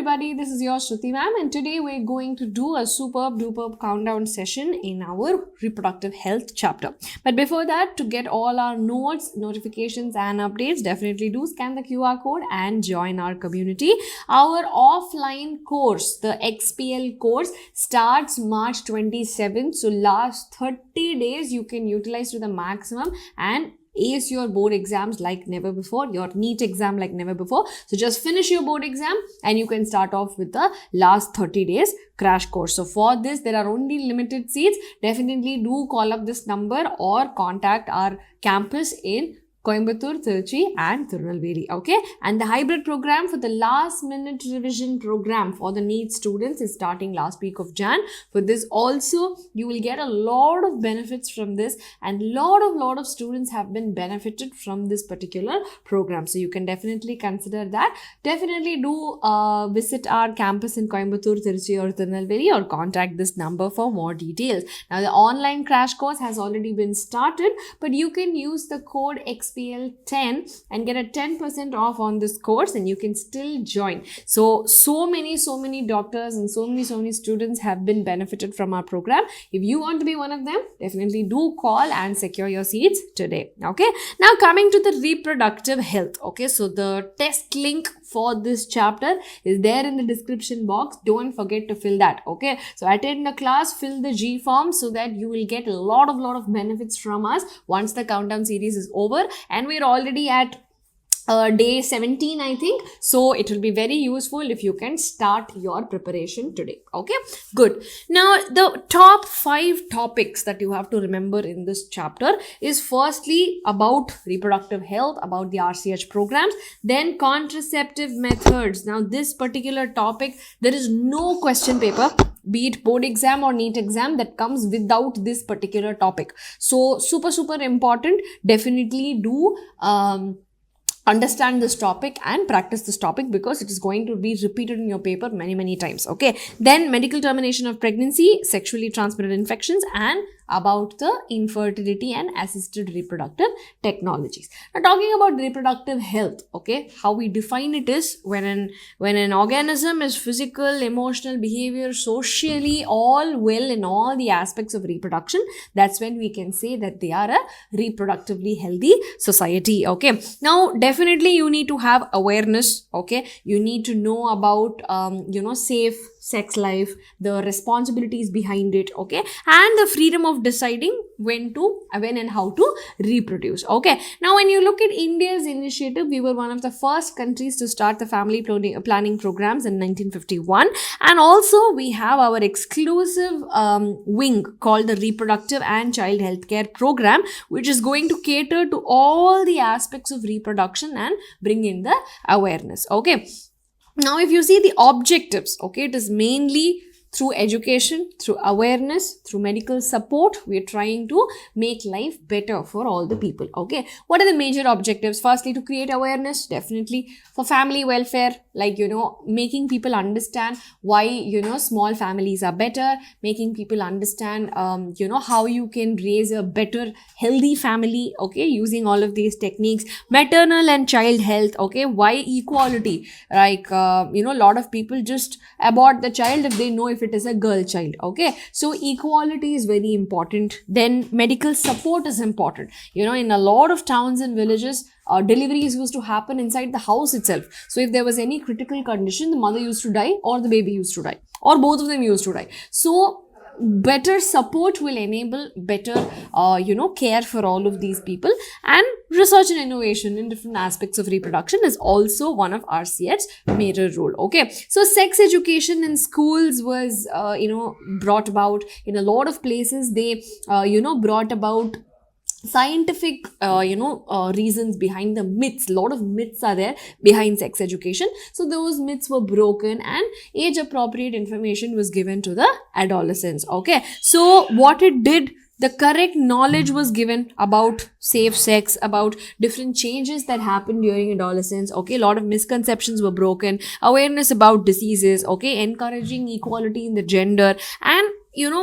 everybody, this is your Shruti ma'am, and today we're going to do a superb countdown session in our reproductive health chapter. But before that, to get all our notes, notifications and updates, definitely do scan the QR code and join our community. Our offline course, the XPL course, starts March 27th. So last 30 days you can utilize to the maximum and ace your board exams like never before, your NEET exam like never before. So just finish your board exam and you can start off with the last 30 days crash course. So for this, there are only limited seats. Definitely do call up this number or contact our campus in Coimbatore, Tiruchi and Tirunelveli, okay? And the hybrid program for the last minute revision program for the NEET students is starting last week of Jan. For this also, you will get a lot of benefits from this, and lot of students have been benefited from this particular program. So you can definitely consider that. Definitely do visit our campus in Coimbatore, Tiruchi or Tirunelveli or contact this number for more details. Now the online crash course has already been started, but you can use the code XPL10 and get a 10% off on this course and you can still join. So many doctors and so many students have been benefited from our program. If you want to be one of them, definitely do call and secure your seats today. Okay. Now coming to the reproductive health. Okay. So the test link for this chapter is there in the description box. Don't forget to fill that. Okay. So attend the class, fill the G form so that you will get a lot of benefits from us once the countdown series is over. And we're already at day 17, I think. So it will be very useful if you can start your preparation today. Okay, good. Now, the top 5 topics that you have to remember in this chapter is firstly about reproductive health, about the RCH programs, then contraceptive methods. Now, this particular topic, there is no question paper, be it board exam or NEET exam, that comes without this particular topic. So super important. Definitely do understand this topic and practice this topic because it is going to be repeated in your paper many times. Okay, then medical termination of pregnancy, sexually transmitted infections, and about the infertility and assisted reproductive technologies. Now talking about reproductive health, okay, how we define it is when an organism is physical, emotional, behavior, socially all well in all the aspects of reproduction, that's when we can say that they are a reproductively healthy society. Okay, now definitely you need to have awareness. Okay, you need to know about safe sex life, the responsibilities behind it, okay, and the freedom of deciding when and how to reproduce. Okay, now when you look at India's initiative, we were one of the first countries to start the family planning programs in 1951, and also we have our exclusive wing called the Reproductive and Child Healthcare Program, which is going to cater to all the aspects of reproduction and bring in the awareness. Okay, now if you see the objectives, okay, it is mainly through education, through awareness, through medical support, we are trying to make life better for all the people. Okay, what are the major objectives? Firstly, to create awareness, definitely for family welfare, like, making people understand why, small families are better, making people understand, how you can raise a better, healthy family, okay, using all of these techniques. Maternal and child health, okay, why equality? Like, a lot of people just abort the child if they know if it is a girl child. Okay, so equality is very important. Then medical support is important. In a lot of towns and villages, deliveries used to happen inside the house itself. So if there was any critical condition, the mother used to die or the baby used to die or both of them used to die. So better support will enable better care for all of these people, and research and innovation in different aspects of reproduction is also one of RCH's major role. Okay, so sex education in schools was brought about in a lot of places. They brought about scientific reasons behind the myths. A lot of myths are there behind sex education, so those myths were broken and age appropriate information was given to the adolescents. Okay, so what it did, the correct knowledge was given about safe sex, about different changes that happen during adolescence. Okay, a lot of misconceptions were broken, awareness about diseases, okay, encouraging equality in the gender, and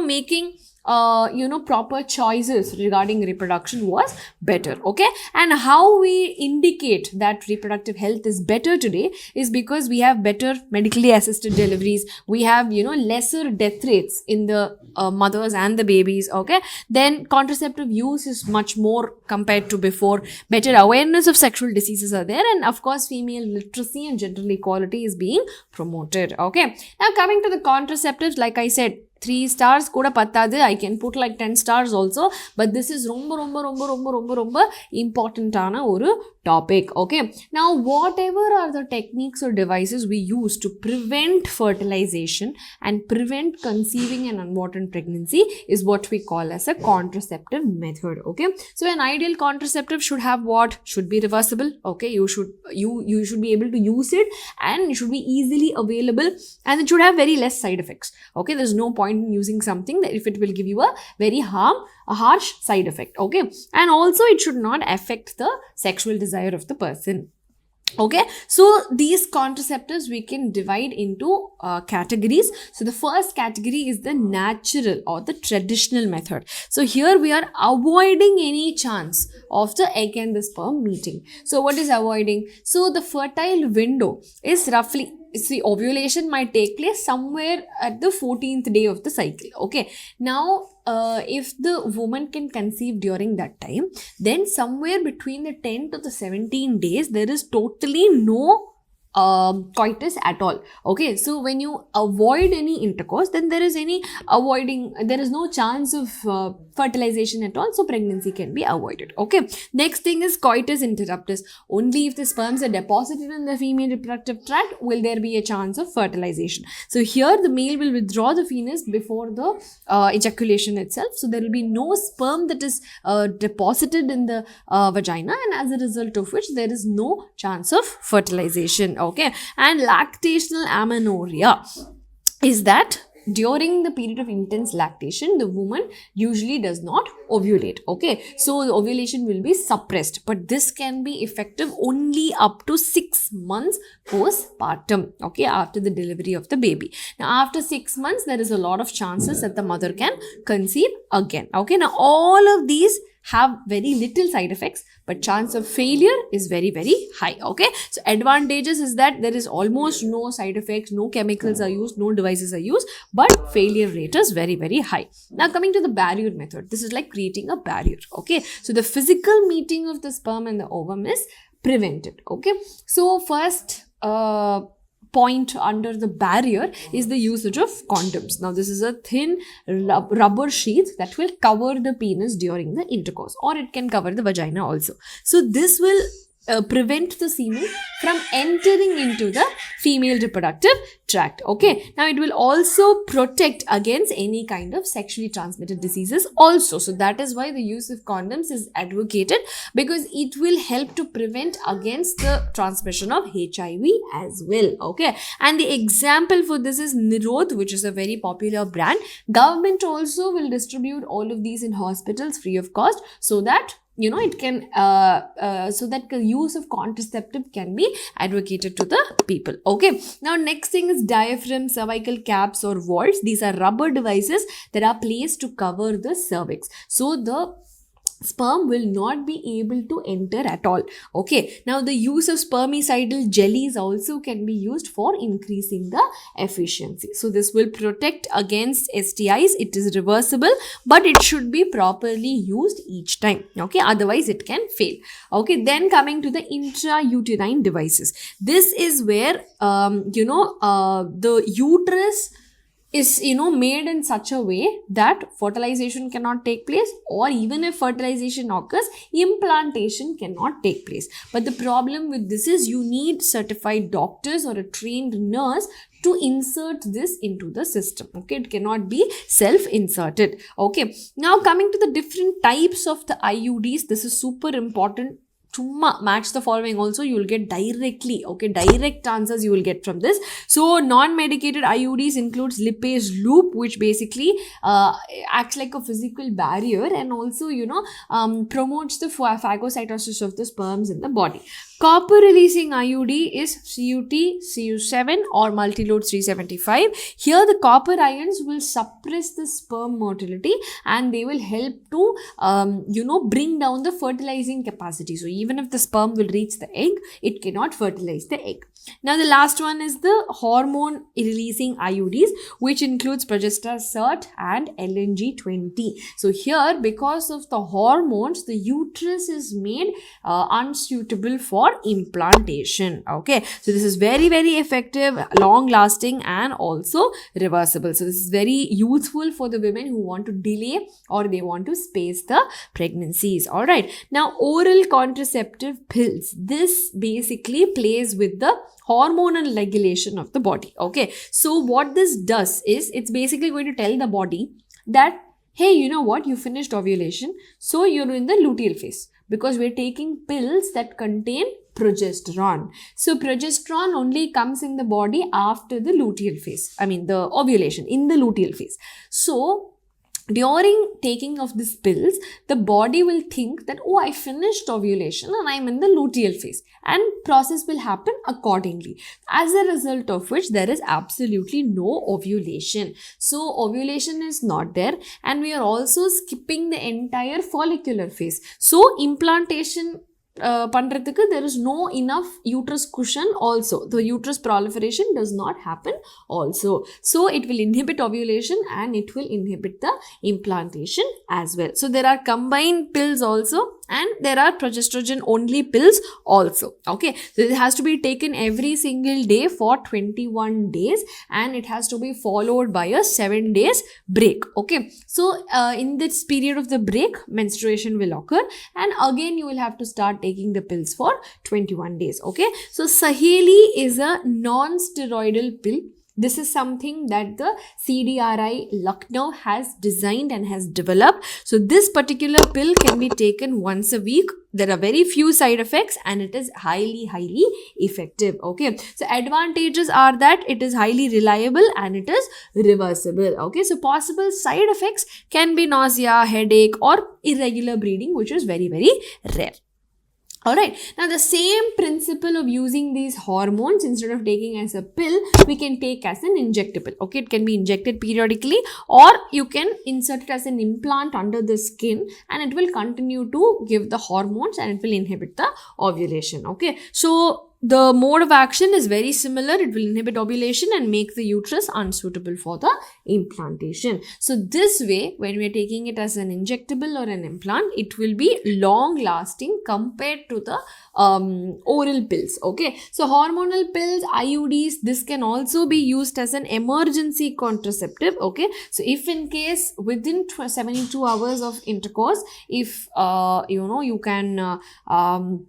making proper choices regarding reproduction was better. Okay, and how we indicate that reproductive health is better today is because we have better medically assisted deliveries, we have lesser death rates in the mothers and the babies. Okay, then contraceptive use is much more compared to before, better awareness of sexual diseases are there, and of course female literacy and gender equality is being promoted. Okay, now coming to the contraceptives, like I said, 3 stars kuda pattadu, I can put like 10 stars also, but this is romba important ana oru topic. Okay, now whatever are the techniques or devices we use to prevent fertilization and prevent conceiving an unwanted pregnancy is what we call as a contraceptive method. Okay, so an ideal contraceptive should have what? Should be reversible. Okay, you should be able to use it, and it should be easily available, and it should have very less side effects. Okay, there's no point in using something that if it will give you a harsh side effect. Okay, and also it should not affect the sexual desire of the person. Okay, so these contraceptives we can divide into categories. So the first category is the natural or the traditional method. So here we are avoiding any chance of the egg and the sperm meeting. So what is avoiding? So the fertile window is roughly, see, ovulation might take place somewhere at the 14th day of the cycle. Okay, now if the woman can conceive during that time, then somewhere between the 10 to the 17 days there is totally no coitus at all. Okay, so when you avoid any intercourse, then there is no chance of fertilization at all, so pregnancy can be avoided. Okay, next thing is coitus interruptus. Only if the sperms are deposited in the female reproductive tract will there be a chance of fertilization. So here the male will withdraw the penis before the ejaculation itself, so there will be no sperm that is deposited in the vagina, and as a result of which there is no chance of fertilization. Okay, and lactational amenorrhea is that during the period of intense lactation, the woman usually does not ovulate. Okay, so the ovulation will be suppressed, but this can be effective only up to 6 months postpartum. Okay, after the delivery of the baby. Now, after 6 months, there is a lot of chances that the mother can conceive again. Okay, now all of these have very little side effects, but chance of failure is very high. Okay, so advantages is that there is almost no side effects, no chemicals are used, no devices are used, but failure rate is very high. Now coming to the barrier method, this is like creating a barrier. Okay, so the physical meeting of the sperm and the ovum is prevented. Okay, so first point under the barrier is the usage of condoms. Now this is a thin rubber sheath that will cover the penis during the intercourse, or it can cover the vagina also. So this will prevent the semen from entering into the female reproductive tract. Okay, now it will also protect against any kind of sexually transmitted diseases also. So that is why the use of condoms is advocated, because it will help to prevent against the transmission of HIV as well. Okay, and the example for this is Nirod, which is a very popular brand. Government also will distribute all of these in hospitals free of cost, so that it can so that the use of contraceptive can be advocated to the people. Okay, now next thing is diaphragm, cervical caps or vaults. These are rubber devices that are placed to cover the cervix, so the sperm will not be able to enter at all. Okay, now the use of spermicidal jellies also can be used for increasing the efficiency. So this will protect against STIs. It is reversible, but it should be properly used each time. Okay, otherwise it can fail. Okay, then coming to the intrauterine devices. This is where the uterus is made in such a way that fertilization cannot take place, or even if fertilization occurs, implantation cannot take place. But the problem with this is you need certified doctors or a trained nurse to insert this into the system. Okay, it cannot be self-inserted. Okay, now coming to the different types of the IUDs, this is super important. To match the following also, you will get directly, okay, direct answers you will get from this. So non-medicated IUDs includes lipase loop, which basically acts like a physical barrier and also promotes the phagocytosis of the sperms in the body. Copper releasing IUD is CUT, CU7 or multiload 375. Here the copper ions will suppress the sperm motility and they will help to bring down the fertilizing capacity. So even if the sperm will reach the egg, it cannot fertilize the egg. Now the last one is the hormone releasing IUDs, which includes progestin cert and LNG20. So here, because of the hormones, the uterus is made unsuitable for implantation. Okay, so this is very, very effective, long lasting and also reversible. So this is very useful for the women who want to delay or they want to space the pregnancies. All right, now oral contraceptive pills, this basically plays with the hormonal regulation of the body. Okay, so what this does is it's basically going to tell the body that, hey, you know what, you finished ovulation, so you're in the luteal phase, because we're taking pills that contain progesterone. So progesterone only comes in the body after the luteal phase, the ovulation in the luteal phase. So during taking of these pills, the body will think that, oh, I finished ovulation and I'm in the luteal phase, and process will happen accordingly. As a result of which, there is absolutely no ovulation. So ovulation is not there, and we are also skipping the entire follicular phase. So implantation pandradhukku there is no enough uterus cushion also. The uterus proliferation does not happen also. So it will inhibit ovulation and it will inhibit the implantation as well. So there are combined pills also, and there are progesterone only pills also. Okay, so it has to be taken every single day for 21 days and it has to be followed by a 7 days break. Okay, so in this period of the break, menstruation will occur and again you will have to start taking the pills for 21 days. Okay, so Saheli is a non-steroidal pill. This is something that the CDRI Lucknow has designed and has developed. So this particular pill can be taken once a week. There are very few side effects and it is highly effective. Okay, so advantages are that it is highly reliable and it is reversible. Okay, so possible side effects can be nausea, headache or irregular bleeding, which is very rare. Alright, now the same principle of using these hormones, instead of taking as a pill, we can take as an injectable. Okay, it can be injected periodically or you can insert it as an implant under the skin and it will continue to give the hormones and it will inhibit the ovulation. Okay, so the mode of action is very similar. It will inhibit ovulation and make the uterus unsuitable for the implantation. So this way, when we are taking it as an injectable or an implant, it will be long lasting compared to the oral pills. Okay, so hormonal pills, IUDs, this can also be used as an emergency contraceptive. Okay, so if in case within 72 hours of intercourse, if you can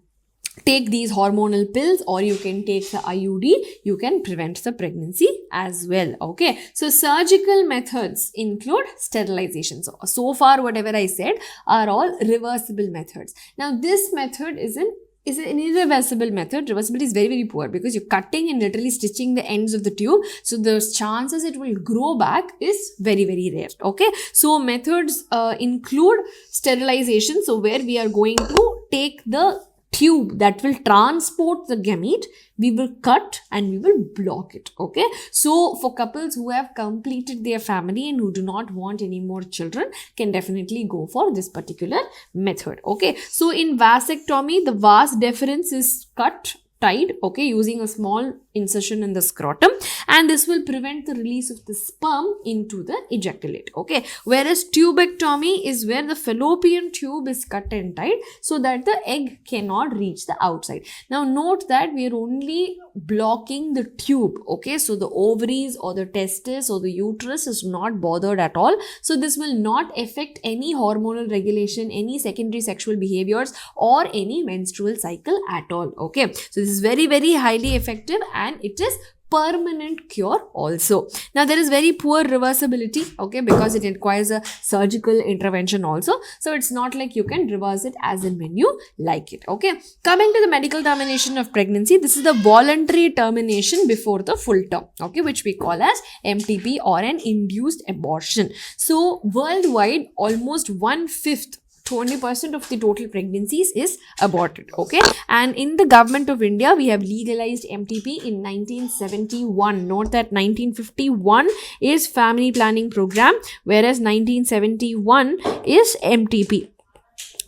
take these hormonal pills or you can take the IUD, you can prevent the pregnancy as well. Okay, so surgical methods include sterilization. So far whatever I said are all reversible methods. Now this method is an irreversible method. Reversibility is very poor because you're cutting and literally stitching the ends of the tube. So the chances it will grow back is very rare. Okay, so methods include sterilization. So where we are going to take the tube that will transport the gamete, we will cut and we will block it. Okay, so for couples who have completed their family and who do not want any more children can definitely go for this particular method. Okay, so in vasectomy, the vas deferens is cut tied, okay, using a small incision in the scrotum, and this will prevent the release of the sperm into the ejaculate. Okay, whereas tubectomy is where the fallopian tube is cut and tied so that the egg cannot reach the outside. Now note that we are only blocking the tube. Okay, so the ovaries or the testis or the uterus is not bothered at all. So this will not affect any hormonal regulation, any secondary sexual behaviors or any menstrual cycle at all. Okay, so this is very highly effective and it is permanent cure also. Now there is very poor reversibility, okay, because it requires a surgical intervention also. So it's not like you can reverse it as and when you like it. Okay, coming to the medical termination of pregnancy, this is the voluntary termination before the full term, okay, which we call as MTP or an induced abortion. So worldwide, almost 1/5 20% of the total pregnancies is aborted. Okay, and in the government of India, we have legalized MTP in 1971. Note that 1951 is family planning program, whereas 1971 is MTP.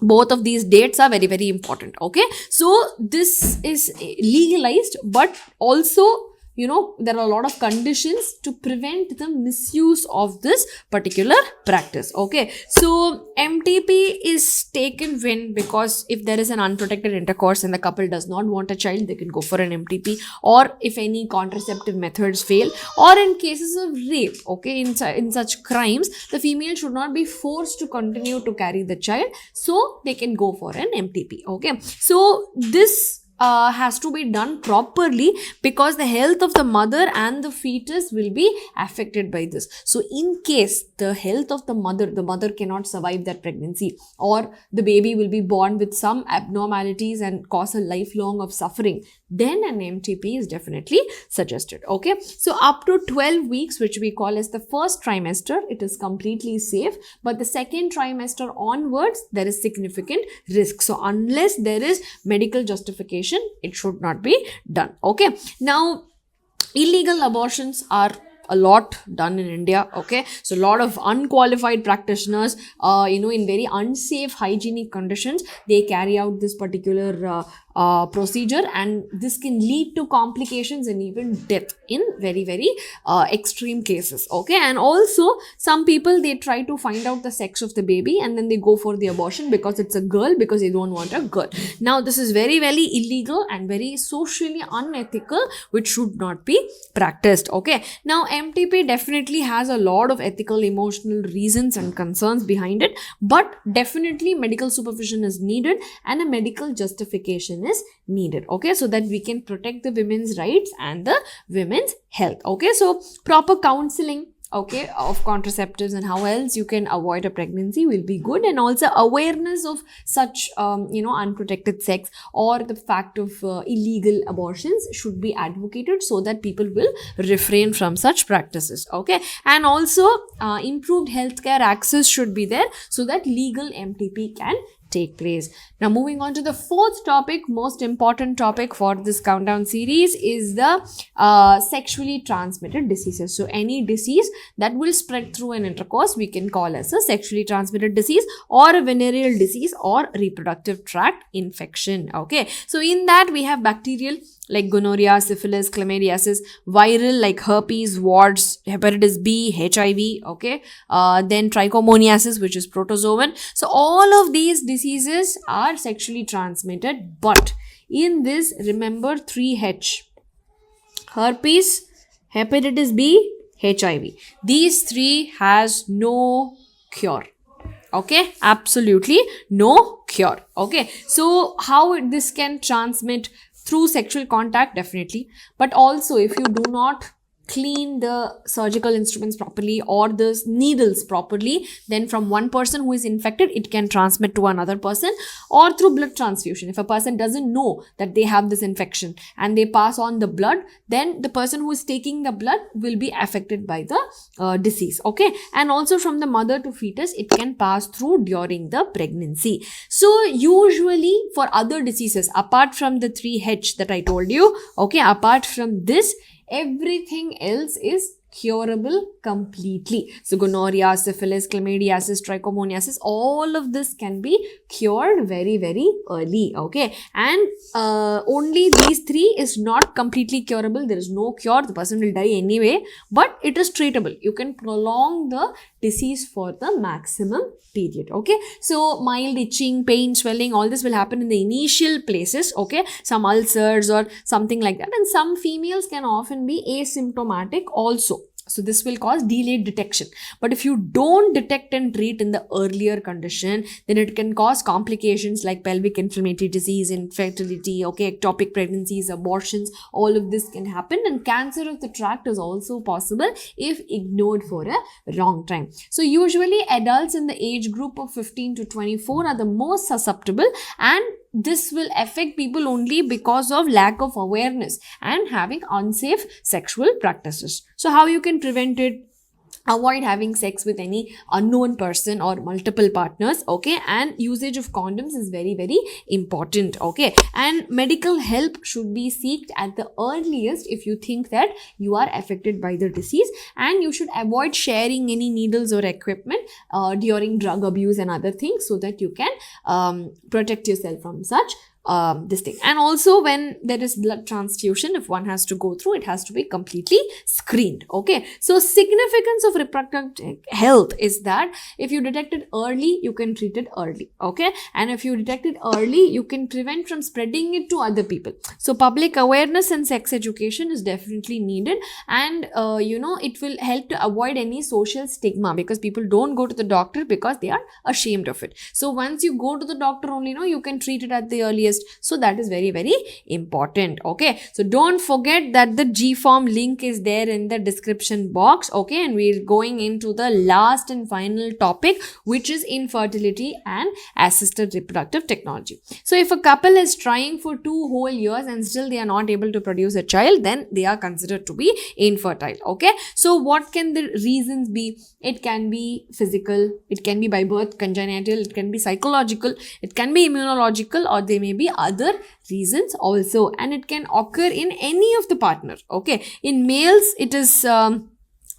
Both of these dates are very, very important. Okay, so this is legalized, but also, you know, there are a lot of conditions to prevent the misuse of this particular practice. Okay, so MTP is taken when, because if there is an unprotected intercourse and the couple does not want a child, they can go for an MTP, or if any contraceptive methods fail, or in cases of rape. Okay, in such crimes, the female should not be forced to continue to carry the child, so they can go for an MTP. Okay, so this has to be done properly, because the health of the mother and the fetus will be affected by this. So in case the health of the mother cannot survive that pregnancy, or the baby will be born with some abnormalities and cause a lifelong of suffering, then an MTP is definitely suggested. Okay, so up to 12 weeks, which we call as the first trimester, it is completely safe, but the second trimester onwards, there is significant risk. So unless there is medical justification, it should not be done. Okay, now illegal abortions are a lot done in India. Okay, so a lot of unqualified practitioners, in very unsafe hygienic conditions, they carry out this particular procedure, and this can lead to complications and even death in very, very extreme cases. Okay, and also some people, they try to find out the sex of the baby and then they go for the abortion because it's a girl, because they don't want a girl. Now this is very, very illegal and very socially unethical, which should not be practiced. Okay, now MTP definitely has a lot of ethical, emotional reasons and concerns behind it, but definitely medical supervision is needed and a medical justification is needed. Okay, so that we can protect the women's rights and the women's health. Okay, so proper counseling, okay, of contraceptives and how else you can avoid a pregnancy will be good, and also awareness of such unprotected sex or the fact of illegal abortions should be advocated, so that people will refrain from such practices. Okay, and also improved healthcare access should be there, so that legal MTP can take place. Now moving on to the fourth topic, most important topic for this countdown series, is the sexually transmitted diseases. So any disease that will spread through an intercourse, we can call as a sexually transmitted disease, or a venereal disease, or reproductive tract infection. Okay, so in that we have bacterial like gonorrhea, syphilis, chlamydiasis, viral like herpes, warts, hepatitis B, HIV, okay, then trichomoniasis, which is protozoan. So all of these diseases are sexually transmitted, but in this, remember 3H: herpes, hepatitis B, HIV. These three has no cure. Okay, absolutely no cure. Okay, so how this can transmit? Through sexual contact, definitely, but also if you do not clean the surgical instruments properly or the needles properly, then from one person who is infected, it can transmit to another person, or through blood transfusion. If a person doesn't know that they have this infection and they pass on the blood, then the person who is taking the blood will be affected by the disease. Okay, and also from the mother to fetus, it can pass through during the pregnancy. So usually for other diseases, apart from the 3H that I told you, okay, apart from this, everything else is curable completely. So gonorrhea, syphilis, chlamydiasis, trichomoniasis, all of this can be cured very, very early. Okay, and only these three is not completely curable. There is no cure. The person will die anyway, but it is treatable. You can prolong the disease for the maximum period. Okay, so mild itching, pain, swelling, all this will happen in the initial places. Okay, some ulcers or something like that, and some females can often be asymptomatic also. So this will cause delayed detection. But if you don't detect and treat in the earlier condition, then it can cause complications like pelvic inflammatory disease, infertility, okay, ectopic pregnancies, abortions, all of this can happen. And cancer of the tract is also possible if ignored for a long time. So usually adults in the age group of 15 to 24 are the most susceptible, and this will affect people only because of lack of awareness and having unsafe sexual practices. So how you can prevent it? avoid having sex with any unknown person or multiple partners, okay, and usage of condoms is very, very important, okay, and medical help should be sought at the earliest if you think that you are affected by the disease, and you should avoid sharing any needles or equipment during drug abuse and other things, so that you can protect yourself from such this thing. And also, when there is blood transfusion, if one has to go through, it has to be completely screened, okay. So significance of reproductive health is that if you detect it early, you can treat it early, okay, and if you detect it early, you can prevent from spreading it to other people. So public awareness and sex education is definitely needed, and it will help to avoid any social stigma, because people don't go to the doctor because they are ashamed of it. So once you go to the doctor only, you can treat it at the earliest. So that is very, very important, okay. So don't forget that the G-form link is there in the description box, okay, and we're going into the last and final topic, which is infertility and assisted reproductive technology. So if a couple is trying for 2 whole years and still they are not able to produce a child, then they are considered to be infertile, okay. So what can the reasons be? It can be physical, it can be by birth, congenital, it can be psychological, it can be immunological, or they may be other reasons also, and it can occur in any of the partner, okay. In males, it is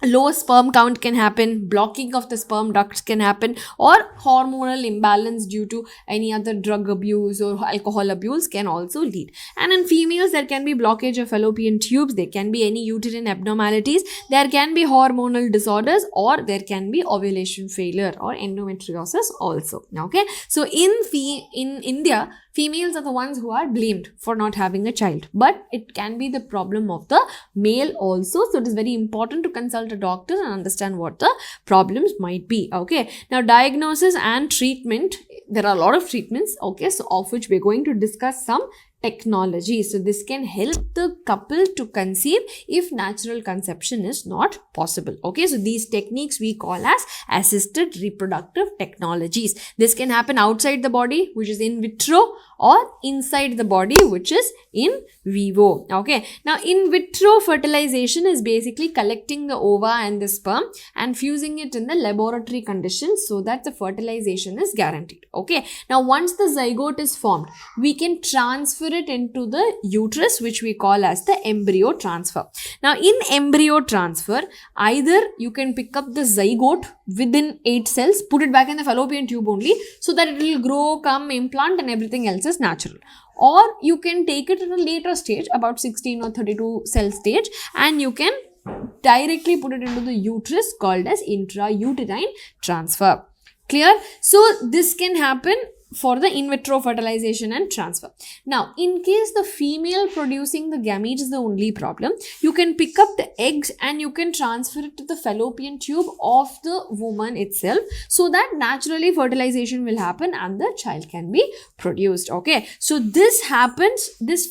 low sperm count can happen, blocking of the sperm ducts can happen, or hormonal imbalance due to any other drug abuse or alcohol abuse can also lead. And in females, there can be blockage of fallopian tubes, there can be any uterine abnormalities, there can be hormonal disorders, or there can be ovulation failure or endometriosis also, okay. So in India, females are the ones who are blamed for not having a child, but it can be the problem of the male also. So it is very important to consult a doctor and understand what the problems might be, okay. Now, diagnosis and treatment, there are a lot of treatments, okay, so of which we're going to discuss some technology. So this can help the couple to conceive if natural conception is not possible, okay. So these techniques we call as assisted reproductive technologies. This can happen outside the body, which is in vitro, or inside the body, which is in vivo, okay. Now, in vitro fertilization is basically collecting the ova and the sperm and fusing it in the laboratory conditions so that the fertilization is guaranteed, okay. Now, once the zygote is formed, we can transfer it into the uterus, which we call as the embryo transfer. Now, in embryo transfer, either you can pick up the zygote within 8 cells, put it back in the fallopian tube only, so that it will grow, come, implant, and everything else is natural. Or you can take it at a later stage, about 16 or 32 cell stage, and you can directly put it into the uterus, called as intrauterine transfer. Clear? So this can happen for the in vitro fertilization and transfer. Now, in case the female producing the gametes is the only problem, you can pick up the eggs and you can transfer it to the fallopian tube of the woman itself, so that naturally fertilization will happen and the child can be produced, okay. So this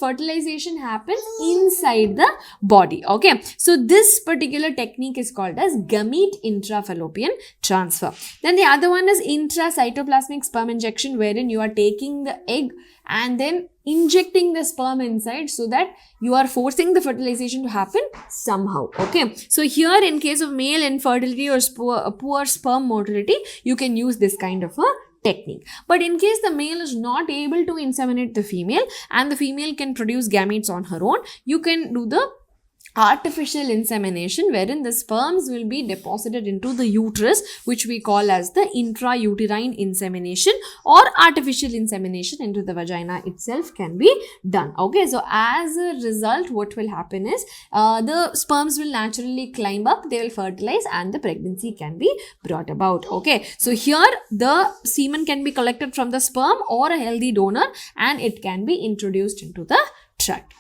fertilization happens inside the body, okay. So this particular technique is called as gamete intrafallopian transfer. Then the other one is intracytoplasmic sperm injection, wherein you are taking the egg and then injecting the sperm inside, so that you are forcing the fertilization to happen somehow, okay. So here, in case of male infertility or poor sperm motility, you can use this kind of a technique. But in case the male is not able to inseminate the female and the female can produce gametes on her own, you can do the artificial insemination, wherein the sperms will be deposited into the uterus, which we call as the intrauterine insemination, or artificial insemination into the vagina itself can be done, okay. So as a result, what will happen is the sperms will naturally climb up, they will fertilize, and the pregnancy can be brought about, okay. So here the semen can be collected from the sperm or a healthy donor, and it can be introduced into the tract.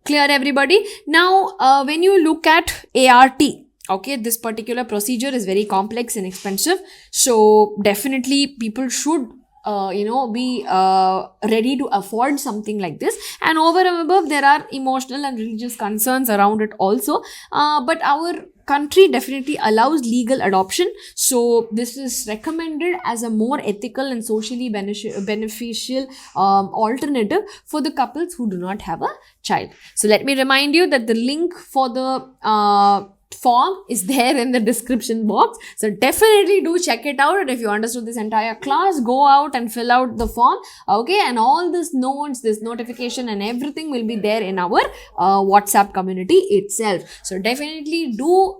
Clear, everybody? Now, when you look at ART, okay, this particular procedure is very complex and expensive. So definitely people should be ready to afford something like this. And over and above, there are emotional and religious concerns around it also. But our country definitely allows legal adoption. So this is recommended as a more ethical and socially beneficial alternative for the couples who do not have a child. So let me remind you that the link for the form is there in the description box, so definitely do check it out. And if you understood this entire class, go out and fill out the form, okay? And all this notes, this notification and everything will be there in our WhatsApp community itself. So definitely do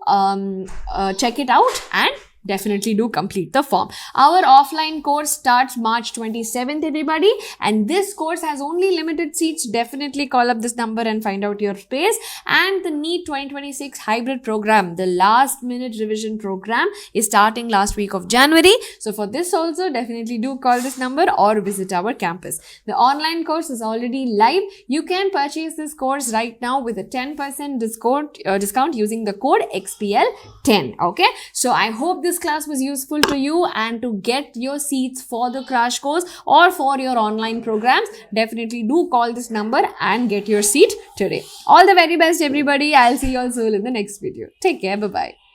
check it out and definitely do complete the form. Our offline course starts March 27th, everybody, and this course has only limited seats. Definitely call up this number and find out your space. And the NEET 2026 hybrid program, the last minute revision program, is starting last week of January. So for this also, definitely do call this number or visit our campus. The online course is already live. You can purchase this course right now with a 10% discount using the code XPL10. Okay, so I hope this class was useful to you, and to get your seats for the crash course or for your online programs, definitely do call this number and get your seat today. All the very best, everybody. I'll see you all soon in the next video. Take care. Bye-bye.